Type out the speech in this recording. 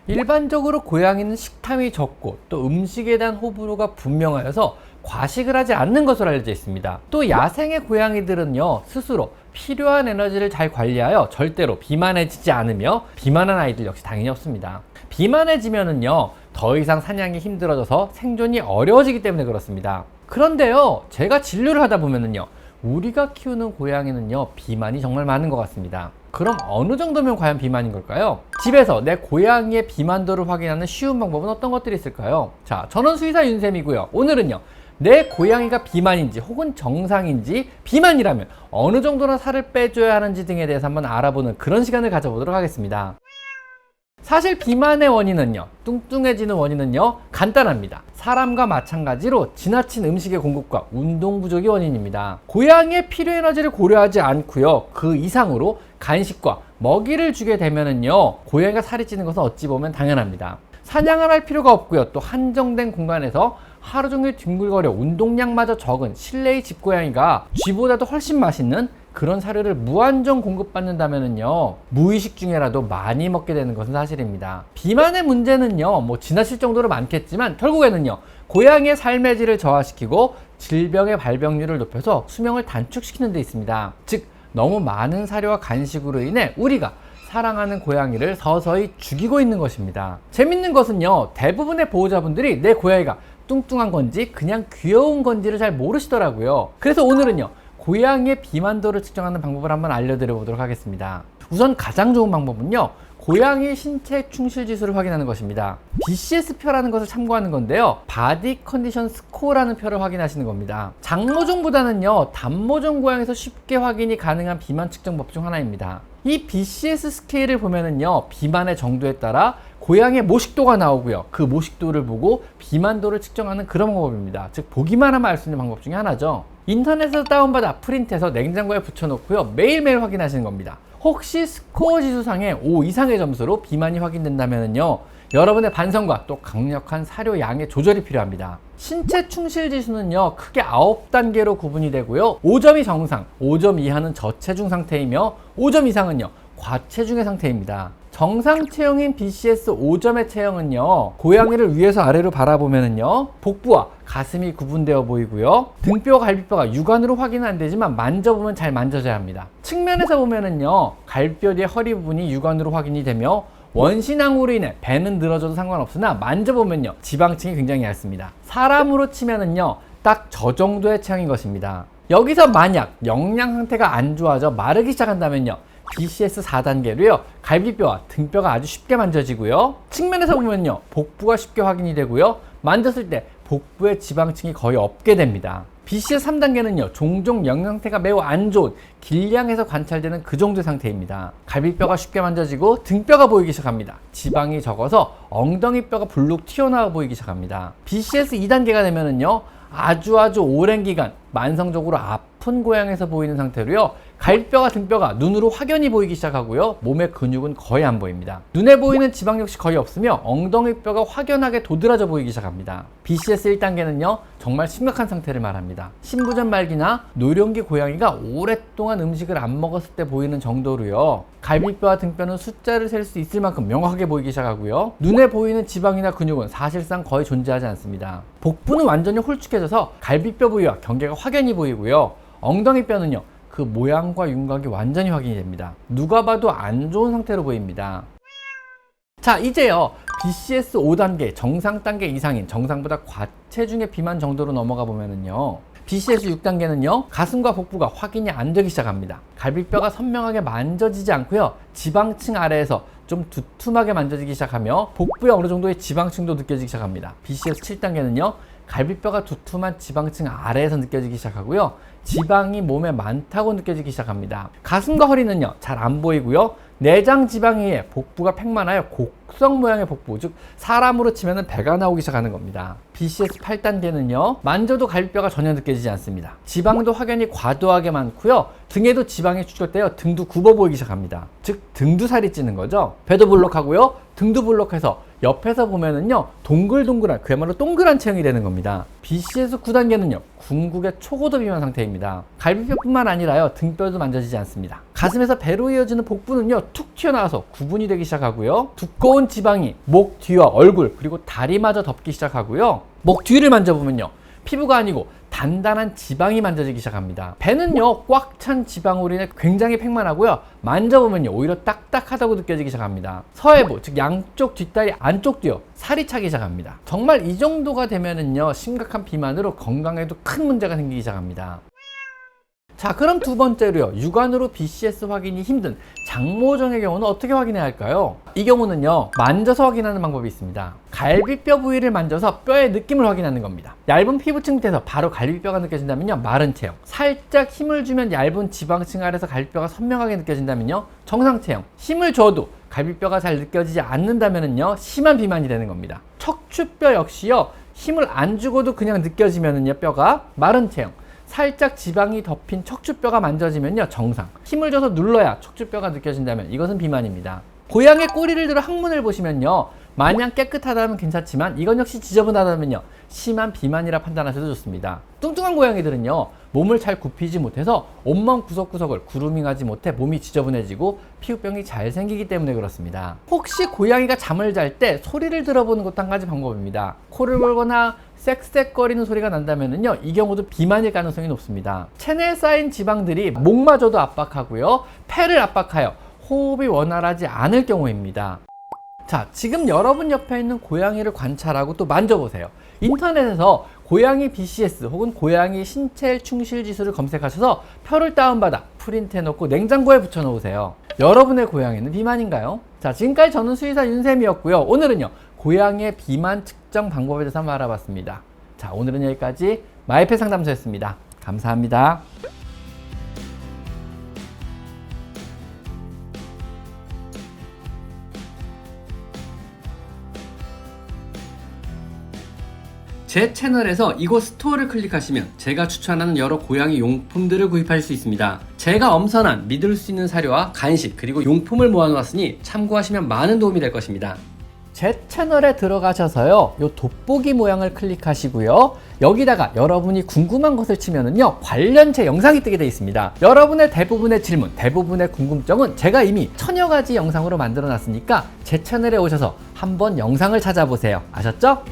일반적으로 고양이는 식탐이 적고 또 음식에 대한 호불호가 분명하여서 과식을 하지 않는 것으로 알려져 있습니다. 또 야생의 고양이들은요, 스스로 필요한 에너지를 잘 관리하여 절대로 비만해지지 않으며 비만한 아이들 역시 당연히 없습니다. 비만해지면은요, 더 이상 사냥이 힘들어져서 생존이 어려워지기 때문에 그렇습니다. 그런데요, 제가 진료를 하다 보면은요, 우리가 키우는 고양이는요, 비만이 정말 많은 것 같습니다. 그럼 어느 정도면 과연 비만인 걸까요? 집에서 내 고양이의 비만도를 확인하는 쉬운 방법은 어떤 것들이 있을까요? 자, 저는 수의사 윤쌤이고요. 오늘은요, 내 고양이가 비만인지 혹은 정상인지, 비만이라면 어느 정도나 살을 빼줘야 하는지 등에 대해서 한번 알아보는 그런 시간을 가져보도록 하겠습니다. 사실 비만의 원인은요, 뚱뚱해지는 원인은요, 간단합니다. 사람과 마찬가지로 지나친 음식의 공급과 운동 부족이 원인입니다. 고양이의 필요 에너지를 고려하지 않고요, 그 이상으로 간식과 먹이를 주게 되면은요, 고양이가 살이 찌는 것은 어찌 보면 당연합니다. 사냥을 할 필요가 없고요, 또 한정된 공간에서 하루 종일 뒹굴거려 운동량마저 적은 실내의 집고양이가 쥐보다도 훨씬 맛있는 그런 사료를 무한정 공급받는다면은요, 무의식 중에라도 많이 먹게 되는 것은 사실입니다. 비만의 문제는요, 지나칠 정도로 많겠지만 결국에는요, 고양이의 삶의 질을 저하시키고 질병의 발병률을 높여서 수명을 단축시키는 데 있습니다. 즉, 너무 많은 사료와 간식으로 인해 우리가 사랑하는 고양이를 서서히 죽이고 있는 것입니다. 재밌는 것은요, 대부분의 보호자분들이 내 고양이가 뚱뚱한 건지 그냥 귀여운 건지를 잘 모르시더라고요. 그래서 오늘은요, 고양이의 비만도를 측정하는 방법을 한번 알려드려 보도록 하겠습니다. 우선 가장 좋은 방법은요, 고양이 신체 충실 지수를 확인하는 것입니다. BCS표라는 것을 참고하는 건데요, 바디 컨디션 스코어라는 표를 확인하시는 겁니다. 장모종보다는요, 단모종 고양이에서 쉽게 확인이 가능한 비만 측정법 중 하나입니다. 이 BCS 스케일을 보면은요, 비만의 정도에 따라 고양이의 모식도가 나오고요, 그 모식도를 보고 비만도를 측정하는 그런 방법입니다. 즉, 보기만 하면 알 수 있는 방법 중에 하나죠. 인터넷에서 다운받아 프린트해서 냉장고에 붙여놓고요, 매일매일 확인하시는 겁니다. 혹시 스코어 지수상에 5 이상의 점수로 비만이 확인된다면요, 여러분의 반성과 또 강력한 사료 양의 조절이 필요합니다. 신체 충실 지수는요, 크게 9단계로 구분이 되고요, 5점이 정상, 5점 이하는 저체중 상태이며 5점 이상은요, 과체중의 상태입니다. 정상 체형인 BCS 5점의 체형은요, 고양이를 위에서 아래로 바라보면은요, 복부와 가슴이 구분되어 보이고요, 등뼈와 갈비뼈가 육안으로 확인은 안 되지만 만져보면 잘 만져져야 합니다. 측면에서 보면은요, 갈비뼈 뒤에 허리 부분이 육안으로 확인이 되며 원신항으로 인해 배는 늘어져도 상관없으나 만져보면요, 지방층이 굉장히 얇습니다. 사람으로 치면은요, 딱 저 정도의 체형인 것입니다. 여기서 만약 영양 상태가 안 좋아져 마르기 시작한다면요, BCS 4단계로요, 갈비뼈와 등뼈가 아주 쉽게 만져지고요, 측면에서 보면요, 복부가 쉽게 확인이 되고요, 만졌을 때 복부의 지방층이 거의 없게 됩니다. BCS 3단계는요, 종종 영양 상태가 매우 안 좋은 길량에서 관찰되는 그 정도의 상태입니다. 갈비뼈가 쉽게 만져지고 등뼈가 보이기 시작합니다. 지방이 적어서 엉덩이뼈가 불룩 튀어나와 보이기 시작합니다. BCS 2단계가 되면은요, 아주 오랜 기간 만성적으로 아픈 고양이에서 보이는 상태로요, 갈비뼈와 등뼈가 눈으로 확연히 보이기 시작하고요, 몸의 근육은 거의 안 보입니다. 눈에 보이는 지방 역시 거의 없으며 엉덩이뼈가 확연하게 도드라져 보이기 시작합니다. BCS 1단계는요, 정말 심각한 상태를 말합니다. 신부전 말기나 노령기 고양이가 오랫동안 음식을 안 먹었을 때 보이는 정도로요, 갈비뼈와 등뼈는 숫자를 셀 수 있을 만큼 명확하게 보이기 시작하고요, 눈에 보이는 지방이나 근육은 사실상 거의 존재하지 않습니다. 복부는 완전히 홀쭉해져서 갈비뼈 부위와 경계가 확연히 보이고요, 엉덩이뼈는요, 그 모양과 윤곽이 완전히 확인이 됩니다. 누가 봐도 안 좋은 상태로 보입니다. 자, 이제요, BCS 5단계, 정상 단계 이상인 정상보다 과체중의 비만 정도로 넘어가 보면은요, BCS 6단계는요, 가슴과 복부가 확인이 안 되기 시작합니다. 갈비뼈가 선명하게 만져지지 않고요, 지방층 아래에서 좀 두툼하게 만져지기 시작하며 복부에 어느 정도의 지방층도 느껴지기 시작합니다. BCS 7단계는요, 갈비뼈가 두툼한 지방층 아래에서 느껴지기 시작하고요, 지방이 몸에 많다고 느껴지기 시작합니다. 가슴과 허리는요, 잘 안 보이고요, 내장 지방에 의해 복부가 팽만하여 곡성 모양의 복부, 즉 사람으로 치면 배가 나오기 시작하는 겁니다. BCS 8단계는요, 만져도 갈비뼈가 전혀 느껴지지 않습니다. 지방도 확연히 과도하게 많고요, 등에도 지방이 축적되어 등도 굽어 보이기 시작합니다. 즉 등도 살이 찌는 거죠. 배도 불룩하고요, 등도 불룩해서 옆에서 보면은요, 동글동글한, 그야말로 동그란 체형이 되는 겁니다. BCS 9단계는요, 궁극의 초고도 비만 상태입니다. 갈비뼈뿐만 아니라요, 등뼈도 만져지지 않습니다. 가슴에서 배로 이어지는 복부는요 툭 튀어나와서 구분이 되기 시작하고요. 두꺼운 지방이 목 뒤와 얼굴 그리고 다리마저 덮기 시작하고요. 목 뒤를 만져보면요 피부가 아니고 단단한 지방이 만져지기 시작합니다. 배는요 꽉 찬 지방으로 인해 굉장히 팽만하고요. 만져보면요 오히려 딱딱하다고 느껴지기 시작합니다. 서해부 즉 양쪽 뒷다리 안쪽 뒤요 살이 차기 시작합니다. 정말 이 정도가 되면은요 심각한 비만으로 건강에도 큰 문제가 생기기 시작합니다. 자, 그럼 두 번째로요. 육안으로 BCS 확인이 힘든 장모정의 경우는 어떻게 확인해야 할까요? 이 경우는요. 만져서 확인하는 방법이 있습니다. 갈비뼈 부위를 만져서 뼈의 느낌을 확인하는 겁니다. 얇은 피부층 밑에서 바로 갈비뼈가 느껴진다면요. 마른 체형. 살짝 힘을 주면 얇은 지방층 아래서 갈비뼈가 선명하게 느껴진다면요. 정상 체형. 힘을 줘도 갈비뼈가 잘 느껴지지 않는다면요. 심한 비만이 되는 겁니다. 척추뼈 역시요. 힘을 안 주고도 그냥 느껴지면은요. 뼈가 마른 체형. 살짝 지방이 덮인 척추뼈가 만져지면요 정상. 힘을 줘서 눌러야 척추뼈가 느껴진다면 이것은 비만입니다. 고양이의 꼬리를 들어 항문을 보시면요 마냥 깨끗하다면 괜찮지만 이건 역시 지저분하다면요 심한 비만이라 판단하셔도 좋습니다. 뚱뚱한 고양이들은요 몸을 잘 굽히지 못해서 온몸 구석구석을 그루밍하지 못해 몸이 지저분해지고 피부병이 잘 생기기 때문에 그렇습니다. 혹시 고양이가 잠을 잘 때 소리를 들어보는 것도 한 가지 방법입니다. 코를 골거나 쌕쌕거리는 소리가 난다면요 이 경우도 비만일 가능성이 높습니다. 체내에 쌓인 지방들이 목마저도 압박하고요 폐를 압박하여 호흡이 원활하지 않을 경우입니다. 자, 지금 여러분 옆에 있는 고양이를 관찰하고 또 만져보세요. 인터넷에서 고양이 BCS 혹은 고양이 신체 충실 지수를 검색하셔서 표를 다운받아 프린트해 놓고 냉장고에 붙여 놓으세요. 여러분의 고양이는 비만인가요? 자, 지금까지 저는 수의사 윤쌤이었고요. 오늘은요 고양이의 비만 측정 방법에 대해서 한번 알아봤습니다. 자, 오늘은 여기까지 마이펫 상담소였습니다. 감사합니다. 제 채널에서 이곳 스토어를 클릭하시면 제가 추천하는 여러 고양이 용품들을 구입할 수 있습니다. 제가 엄선한 믿을 수 있는 사료와 간식 그리고 용품을 모아놓았으니 참고하시면 많은 도움이 될 것입니다. 제 채널에 들어가셔서요 요 돋보기 모양을 클릭하시고요 여기다가 여러분이 궁금한 것을 치면은요 관련체 영상이 뜨게 되어 있습니다. 여러분의 대부분의 질문, 대부분의 궁금증은 제가 이미 1000여 가지 영상으로 만들어 놨으니까 제 채널에 오셔서 한번 영상을 찾아보세요. 아셨죠?